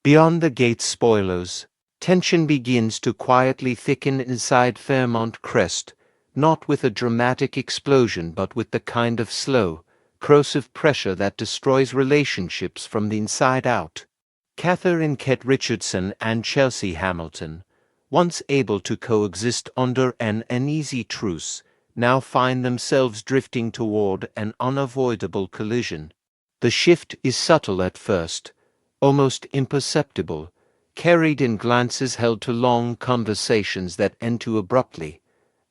Beyond the gate's spoilers, tension begins to quietly thicken inside Fairmont Crest, not with a dramatic explosion but with the kind of slow, corrosive pressure that destroys relationships from the inside out. Catherine Ket Richardson and Chelsea Hamilton, once able to coexist under an uneasy truce, now find themselves drifting toward an unavoidable collision. The shift is subtle at first, almost imperceptible, carried in glances held to long conversations that end too abruptly,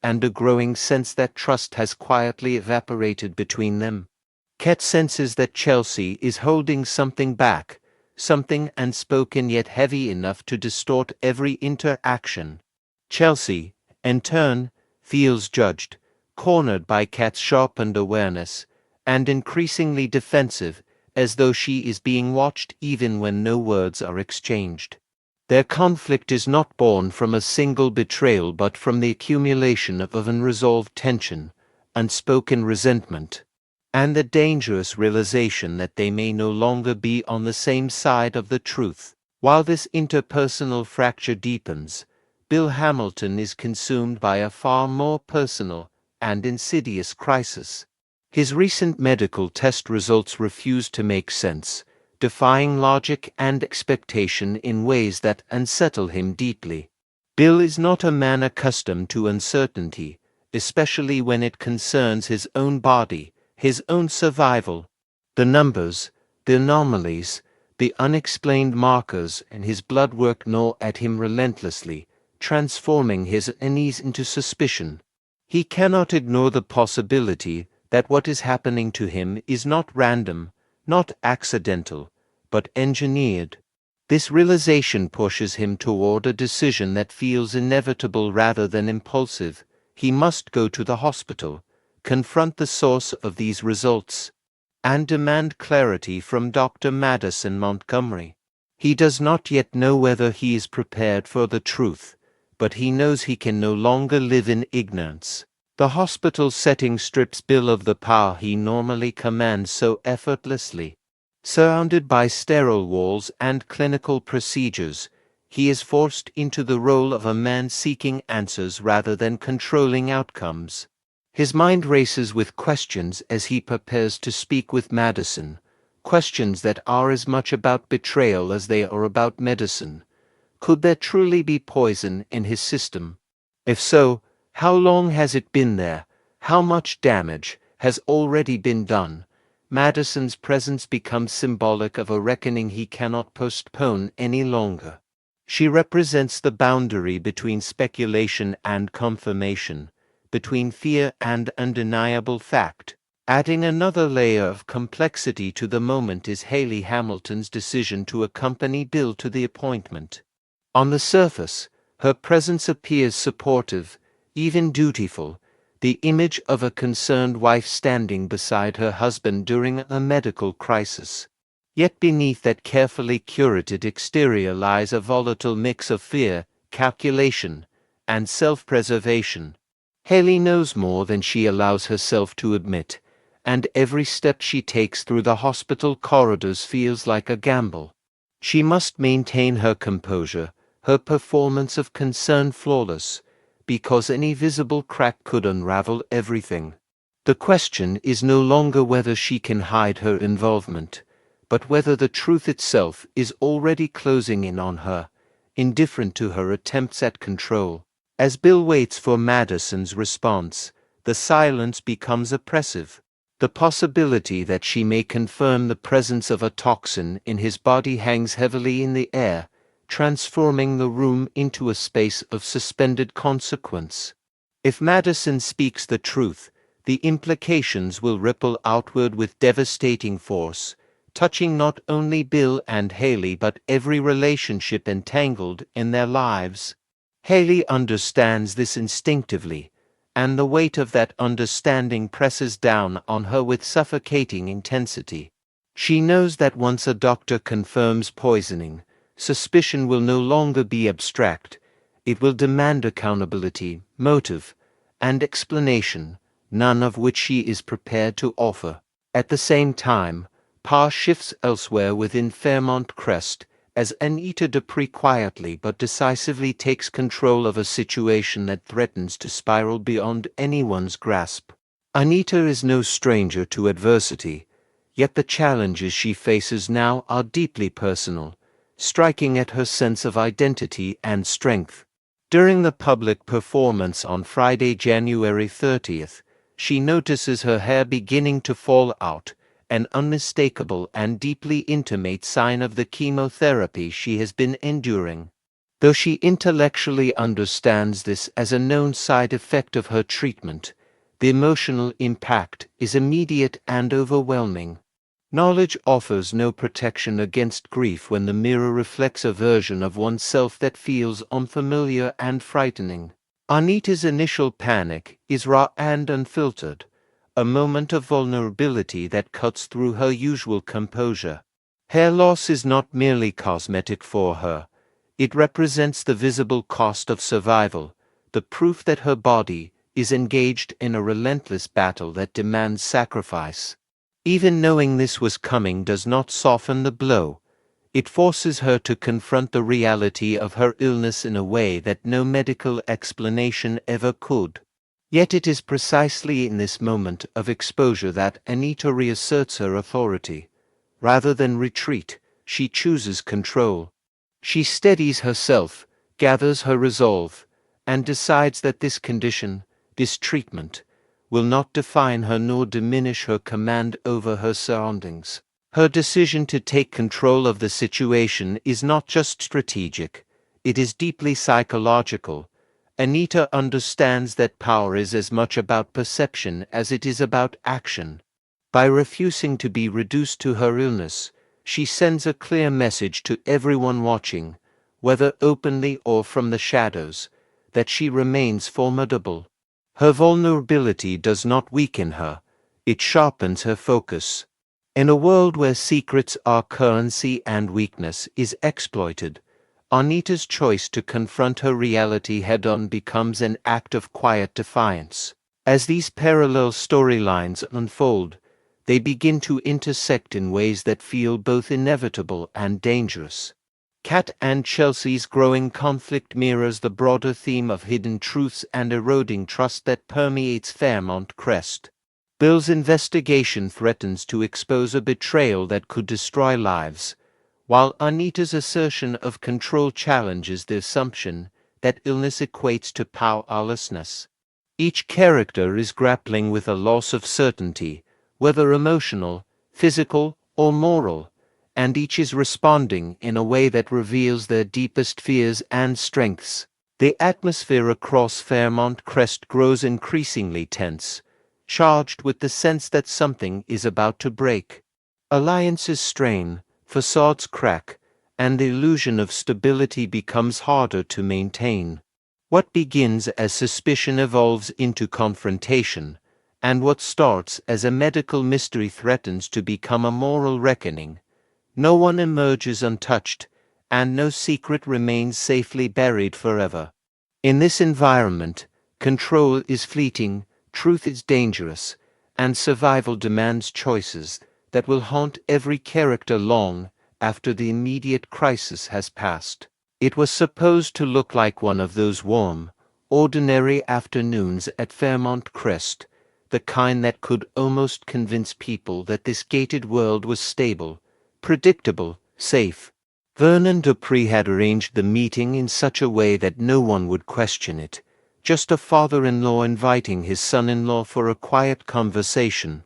and a growing sense that trust has quietly evaporated between them. Ket senses that Chelsea is holding something back, something unspoken yet heavy enough to distort every interaction. Chelsea, in turn, feels judged, cornered by Ket's sharpened awareness, and increasingly defensive, as though she is being watched even when no words are exchanged. Their conflict is not born from a single betrayal but from the accumulation of unresolved tension, unspoken resentment, and the dangerous realization that they may no longer be on the same side of the truth. While this interpersonal fracture deepens, Bill Hamilton is consumed by a far more personal and insidious crisis. His recent medical test results refuse to make sense, defying logic and expectation in ways that unsettle him deeply. Bill is not a man accustomed to uncertainty, especially when it concerns his own body, his own survival. The numbers, the anomalies, the unexplained markers in his blood work gnaw at him relentlessly, transforming his unease into suspicion. He cannot ignore the possibility that what is happening to him is not random, not accidental, but engineered. This realization pushes him toward a decision that feels inevitable rather than impulsive. He must go to the hospital, confront the source of these results, and demand clarity from Dr. Madison Montgomery. He does not yet know whether he is prepared for the truth, but he knows he can no longer live in ignorance. The hospital setting strips Bill of the power he normally commands so effortlessly. Surrounded by sterile walls and clinical procedures, he is forced into the role of a man seeking answers rather than controlling outcomes. His mind races with questions as he prepares to speak with Madison, questions that are as much about betrayal as they are about medicine. Could there truly be poison in his system? If so, how long has it been there? How much damage has already been done? Madison's presence becomes symbolic of a reckoning he cannot postpone any longer. She represents the boundary between speculation and confirmation, between fear and undeniable fact. Adding another layer of complexity to the moment is Haley Hamilton's decision to accompany Bill to the appointment. On the surface, her presence appears supportive, even dutiful, the image of a concerned wife standing beside her husband during a medical crisis. Yet beneath that carefully curated exterior lies a volatile mix of fear, calculation, and self-preservation. Haley knows more than she allows herself to admit, and every step she takes through the hospital corridors feels like a gamble. She must maintain her composure, her performance of concern flawless, because any visible crack could unravel everything. The question is no longer whether she can hide her involvement, but whether the truth itself is already closing in on her, indifferent to her attempts at control. As Bill waits for Madison's response, the silence becomes oppressive. The possibility that she may confirm the presence of a toxin in his body hangs heavily in the air, transforming the room into a space of suspended consequence. If Madison speaks the truth, the implications will ripple outward with devastating force, touching not only Bill and Haley but every relationship entangled in their lives. Haley understands this instinctively, and the weight of that understanding presses down on her with suffocating intensity. She knows that once a doctor confirms poisoning, suspicion will no longer be abstract. It will demand accountability, motive, and explanation, none of which she is prepared to offer. At the same time, power shifts elsewhere within Fairmont Crest as Anita Dupree quietly but decisively takes control of a situation that threatens to spiral beyond anyone's grasp. Anita is no stranger to adversity, yet the challenges she faces now are deeply personal, striking at her sense of identity and strength. During the public performance on Friday, January 30th, she notices her hair beginning to fall out, an unmistakable and deeply intimate sign of the chemotherapy she has been enduring. Though she intellectually understands this as a known side effect of her treatment, the emotional impact is immediate and overwhelming. Knowledge offers no protection against grief when the mirror reflects a version of oneself that feels unfamiliar and frightening. Anita's initial panic is raw and unfiltered, a moment of vulnerability that cuts through her usual composure. Hair loss is not merely cosmetic for her. It represents the visible cost of survival, the proof that her body is engaged in a relentless battle that demands sacrifice. Even knowing this was coming does not soften the blow. It forces her to confront the reality of her illness in a way that no medical explanation ever could. Yet it is precisely in this moment of exposure that Anita reasserts her authority. Rather than retreat, she chooses control. She steadies herself, gathers her resolve, and decides that this condition, this treatment, will not define her nor diminish her command over her surroundings. Her decision to take control of the situation is not just strategic, it is deeply psychological. Anita understands that power is as much about perception as it is about action. By refusing to be reduced to her illness, she sends a clear message to everyone watching, whether openly or from the shadows, that she remains formidable. Her vulnerability does not weaken her, it sharpens her focus. In a world where secrets are currency and weakness is exploited, Anita's choice to confront her reality head-on becomes an act of quiet defiance. As these parallel storylines unfold, they begin to intersect in ways that feel both inevitable and dangerous. Kat and Chelsea's growing conflict mirrors the broader theme of hidden truths and eroding trust that permeates Fairmount Crest. Bill's investigation threatens to expose a betrayal that could destroy lives, while Anita's assertion of control challenges the assumption that illness equates to powerlessness. Each character is grappling with a loss of certainty, whether emotional, physical, or moral, and each is responding in a way that reveals their deepest fears and strengths. The atmosphere across Fairmount Crest grows increasingly tense, charged with the sense that something is about to break. Alliances strain, facades crack, and the illusion of stability becomes harder to maintain. What begins as suspicion evolves into confrontation, and what starts as a medical mystery threatens to become a moral reckoning. No one emerges untouched, and no secret remains safely buried forever. In this environment, control is fleeting, truth is dangerous, and survival demands choices that will haunt every character long after the immediate crisis has passed. It was supposed to look like one of those warm, ordinary afternoons at Fairmount Crest, the kind that could almost convince people that this gated world was stable, predictable, safe. Vernon Dupree had arranged the meeting in such a way that no one would question it, just a father-in-law inviting his son-in-law for a quiet conversation.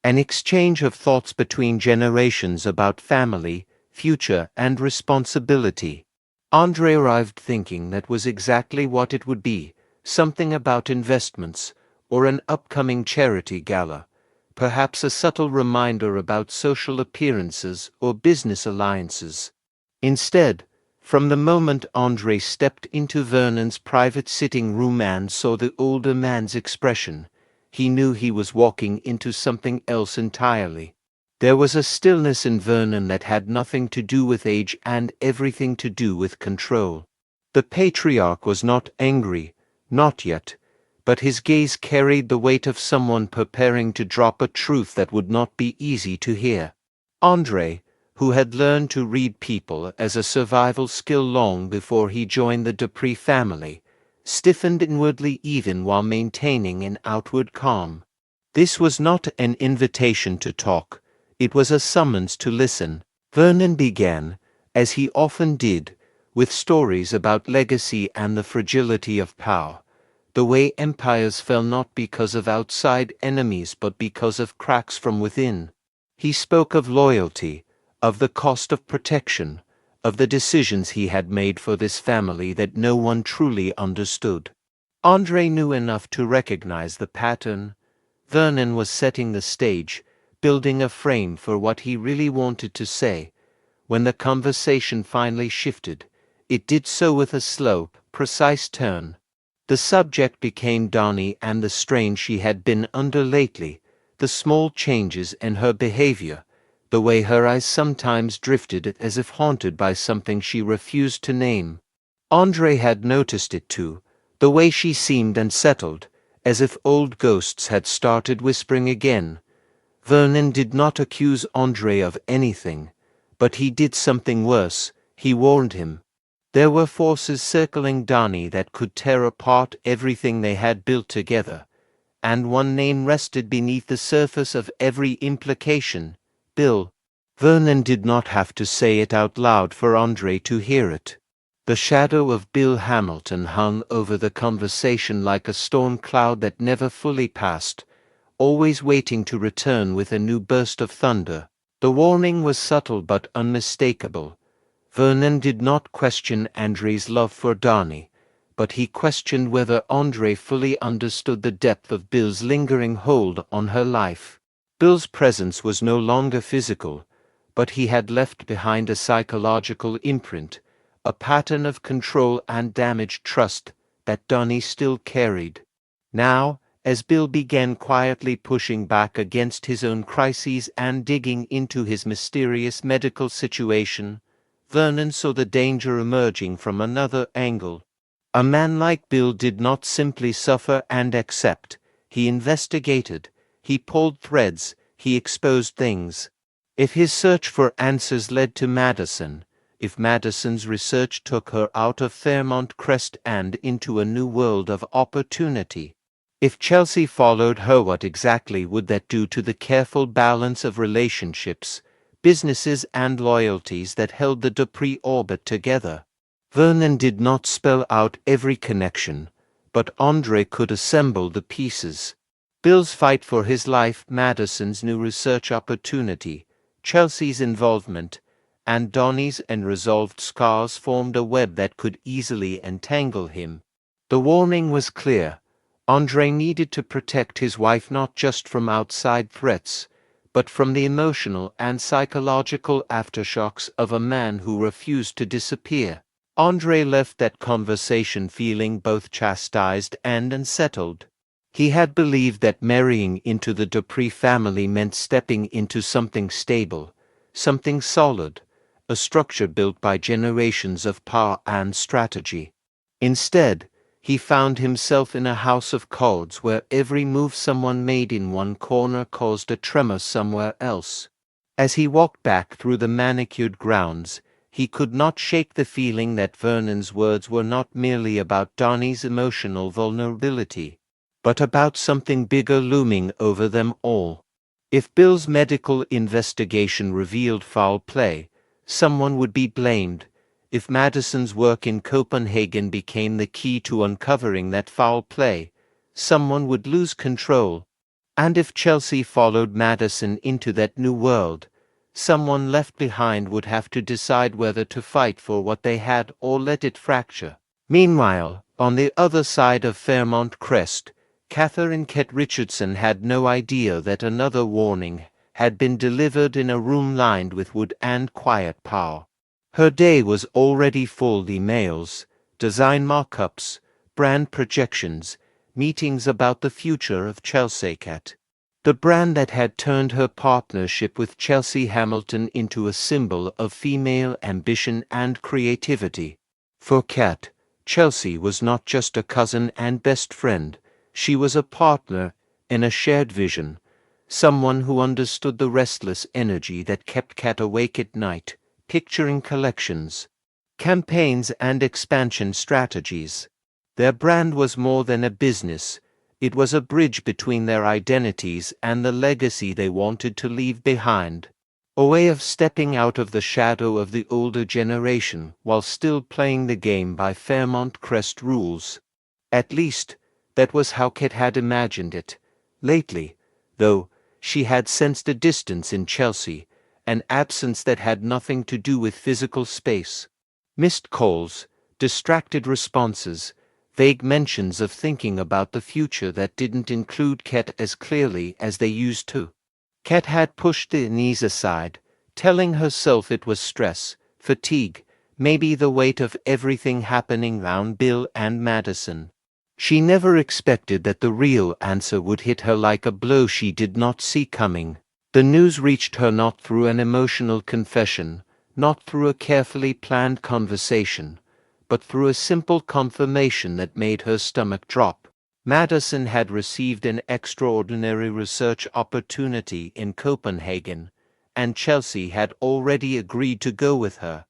An exchange of thoughts between generations about family, future, and responsibility. Andre arrived thinking that was exactly what it would be, something about investments, or an upcoming charity gala, perhaps a subtle reminder about social appearances or business alliances. Instead, from the moment Andre stepped into Vernon's private sitting room and saw the older man's expression, he knew he was walking into something else entirely. There was a stillness in Vernon that had nothing to do with age and everything to do with control. The patriarch was not angry, not yet, but his gaze carried the weight of someone preparing to drop a truth that would not be easy to hear. Andre, who had learned to read people as a survival skill long before he joined the Dupree family, stiffened inwardly even while maintaining an outward calm. This was not an invitation to talk, it was a summons to listen. Vernon began, as he often did, with stories about legacy and the fragility of power, the way empires fell not because of outside enemies but because of cracks from within. He spoke of loyalty, of the cost of protection, of the decisions he had made for this family that no one truly understood. Andre knew enough to recognize the pattern. Vernon was setting the stage, building a frame for what he really wanted to say. When the conversation finally shifted, it did so with a slow, precise turn. The subject became Donnie and the strain she had been under lately, the small changes in her behavior, the way her eyes sometimes drifted as if haunted by something she refused to name. Andre had noticed it too, the way she seemed unsettled, as if old ghosts had started whispering again. Vernon did not accuse Andre of anything, but he did something worse. He warned him. There were forces circling Donnie that could tear apart everything they had built together, and one name rested beneath the surface of every implication: Bill. Vernon did not have to say it out loud for Andre to hear it. The shadow of Bill Hamilton hung over the conversation like a storm cloud that never fully passed, always waiting to return with a new burst of thunder. The warning was subtle but unmistakable. Vernon did not question Andre's love for Donnie, but he questioned whether Andre fully understood the depth of Bill's lingering hold on her life. Bill's presence was no longer physical, but he had left behind a psychological imprint, a pattern of control and damaged trust that Donnie still carried. Now, as Bill began quietly pushing back against his own crises and digging into his mysterious medical situation, Vernon saw the danger emerging from another angle. A man like Bill did not simply suffer and accept. He investigated, he pulled threads, he exposed things. If his search for answers led to Madison, if Madison's research took her out of Fairmont Crest and into a new world of opportunity, if Chelsea followed her, what exactly would that do to the careful balance of relationships, businesses and loyalties that held the Dupree orbit together? Vernon did not spell out every connection, but Andre could assemble the pieces. Bill's fight for his life, Madison's new research opportunity, Chelsea's involvement, and Donnie's unresolved scars formed a web that could easily entangle him. The warning was clear. Andre needed to protect his wife not just from outside threats, but from the emotional and psychological aftershocks of a man who refused to disappear. Andre left that conversation feeling both chastised and unsettled. He had believed that marrying into the Dupree family meant stepping into something stable, something solid, a structure built by generations of power and strategy. Instead, he found himself in a house of cards where every move someone made in one corner caused a tremor somewhere else. As he walked back through the manicured grounds, he could not shake the feeling that Vernon's words were not merely about Donnie's emotional vulnerability, but about something bigger looming over them all. If Bill's medical investigation revealed foul play, someone would be blamed. If Madison's work in Copenhagen became the key to uncovering that foul play, someone would lose control. And if Chelsea followed Madison into that new world, someone left behind would have to decide whether to fight for what they had or let it fracture. Meanwhile, on the other side of Fairmont Crest, Catherine Ket Richardson had no idea that another warning had been delivered in a room lined with wood and quiet power. Her day was already full: emails, design mock-ups, brand projections, meetings about the future of Chelsea Kat, the brand that had turned her partnership with Chelsea Hamilton into a symbol of female ambition and creativity. For Kat, Chelsea was not just a cousin and best friend, she was a partner in a shared vision, someone who understood the restless energy that kept Kat awake at night, picturing collections, campaigns and expansion strategies. Their brand was more than a business, it was a bridge between their identities and the legacy they wanted to leave behind. A way of stepping out of the shadow of the older generation while still playing the game by Fairmont Crest rules. At least, that was how Kat had imagined it. Lately, though, she had sensed a distance in Chelsea, an absence that had nothing to do with physical space. Missed calls, distracted responses, vague mentions of thinking about the future that didn't include Kat as clearly as they used to. Kat had pushed the unease aside, telling herself it was stress, fatigue, maybe the weight of everything happening round Bill and Madison. She never expected that the real answer would hit her like a blow she did not see coming. The news reached her not through an emotional confession, not through a carefully planned conversation, but through a simple confirmation that made her stomach drop. Madison had received an extraordinary research opportunity in Copenhagen, and Chelsea had already agreed to go with her.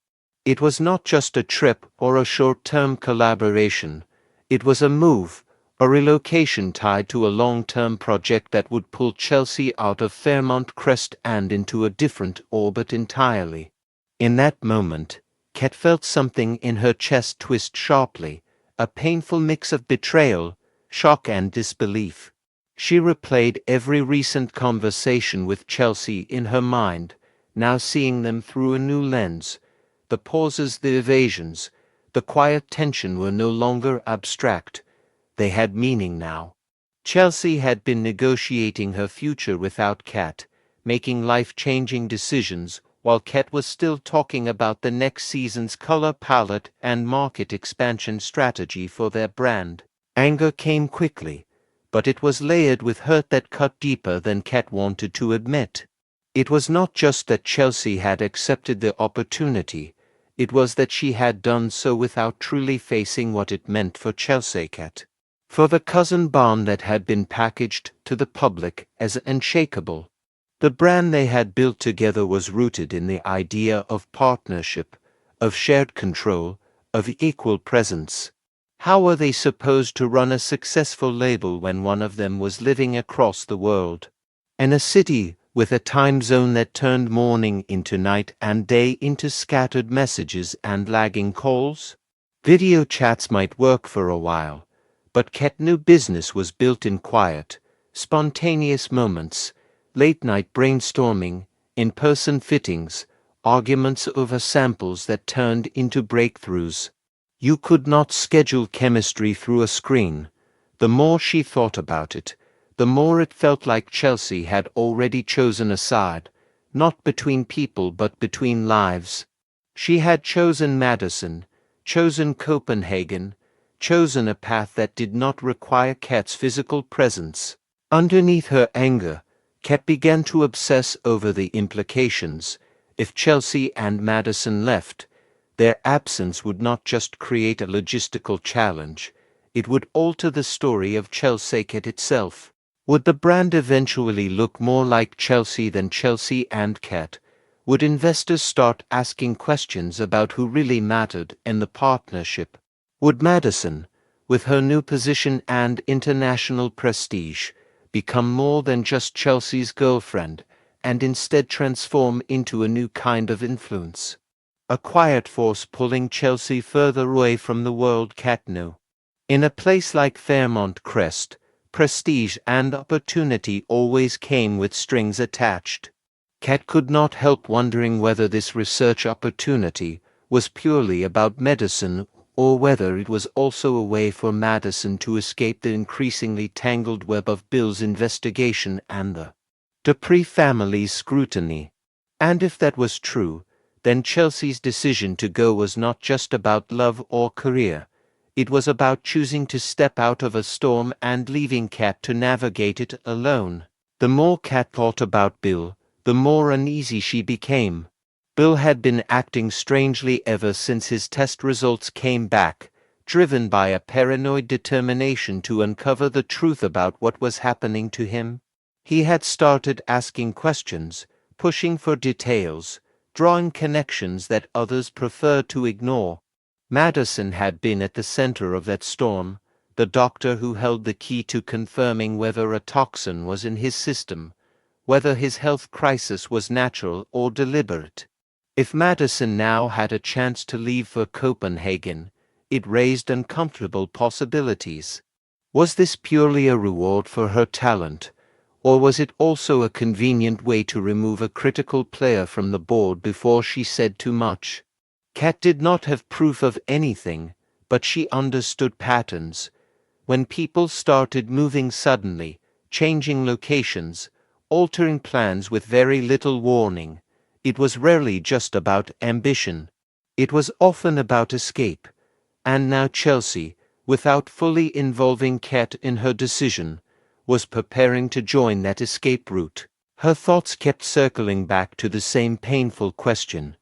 It was not just a trip or a short-term collaboration. It was a move, a relocation tied to a long-term project that would pull Chelsea out of Fairmont Crest and into a different orbit entirely. In that moment, Kat felt something in her chest twist sharply, a painful mix of betrayal, shock and disbelief. She replayed every recent conversation with Chelsea in her mind, now seeing them through a new lens. The pauses, the evasions, the quiet tension were no longer abstract. They had meaning now. Chelsea had been negotiating her future without Kat, making life-changing decisions, while Kat was still talking about the next season's color palette and market expansion strategy for their brand. Anger came quickly, but it was layered with hurt that cut deeper than Kat wanted to admit. It was not just that Chelsea had accepted the opportunity, it was that she had done so without truly facing what it meant for Chelsea Kat. For the cousin bond that had been packaged to the public as unshakable. The brand they had built together was rooted in the idea of partnership, of shared control, of equal presence. How were they supposed to run a successful label when one of them was living across the world? In a city with a time zone that turned morning into night and day into scattered messages and lagging calls? Video chats might work for a while, but Kat knew business was built in quiet, spontaneous moments, late-night brainstorming, in-person fittings, arguments over samples that turned into breakthroughs. You could not schedule chemistry through a screen. The more she thought about it, the more it felt like Chelsea had already chosen a side, not between people but between lives. She had chosen Madison, chosen Copenhagen, chosen a path that did not require Kat's physical presence. Underneath her anger, Kat began to obsess over the implications. If Chelsea and Madison left, their absence would not just create a logistical challenge, it would alter the story of Chelsea Kat itself. Would the brand eventually look more like Chelsea than Chelsea and Kat? Would investors start asking questions about who really mattered in the partnership? Would Madison, with her new position and international prestige, become more than just Chelsea's girlfriend, and instead transform into a new kind of influence? A quiet force pulling Chelsea further away from the world Kat knew. In a place like Fairmont Crest, prestige and opportunity always came with strings attached. Kat could not help wondering whether this research opportunity was purely about medicine or whether it was also a way for Madison to escape the increasingly tangled web of Bill's investigation and the Dupree family's scrutiny. And if that was true, then Chelsea's decision to go was not just about love or career. It was about choosing to step out of a storm and leaving Kat to navigate it alone. The more Kat thought about Bill, the more uneasy she became. Bill had been acting strangely ever since his test results came back, driven by a paranoid determination to uncover the truth about what was happening to him. He had started asking questions, pushing for details, drawing connections that others preferred to ignore. Madison had been at the center of that storm, the doctor who held the key to confirming whether a toxin was in his system, whether his health crisis was natural or deliberate. If Madison now had a chance to leave for Copenhagen, it raised uncomfortable possibilities. Was this purely a reward for her talent, or was it also a convenient way to remove a critical player from the board before she said too much? Kat did not have proof of anything, but she understood patterns. When people started moving suddenly, changing locations, altering plans with very little warning, it was rarely just about ambition. It was often about escape. And now Chelsea, without fully involving Kat in her decision, was preparing to join that escape route. Her thoughts kept circling back to the same painful question.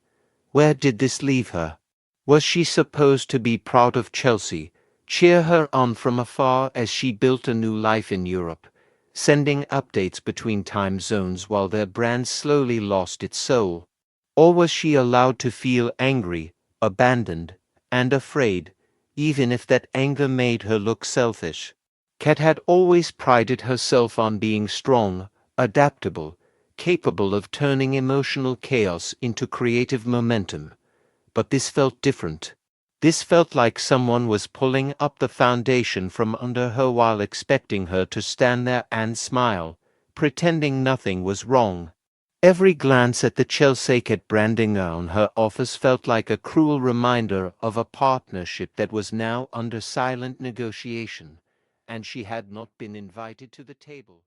Where did this leave her? Was she supposed to be proud of Chelsea, cheer her on from afar as she built a new life in Europe, sending updates between time zones while their brand slowly lost its soul? Or was she allowed to feel angry, abandoned, and afraid, even if that anger made her look selfish? Kat had always prided herself on being strong, adaptable, capable of turning emotional chaos into creative momentum. But this felt different. This felt like someone was pulling up the foundation from under her while expecting her to stand there and smile, pretending nothing was wrong. Every glance at the Chelsea Kat branding on her office felt like a cruel reminder of a partnership that was now under silent negotiation, and she had not been invited to the table.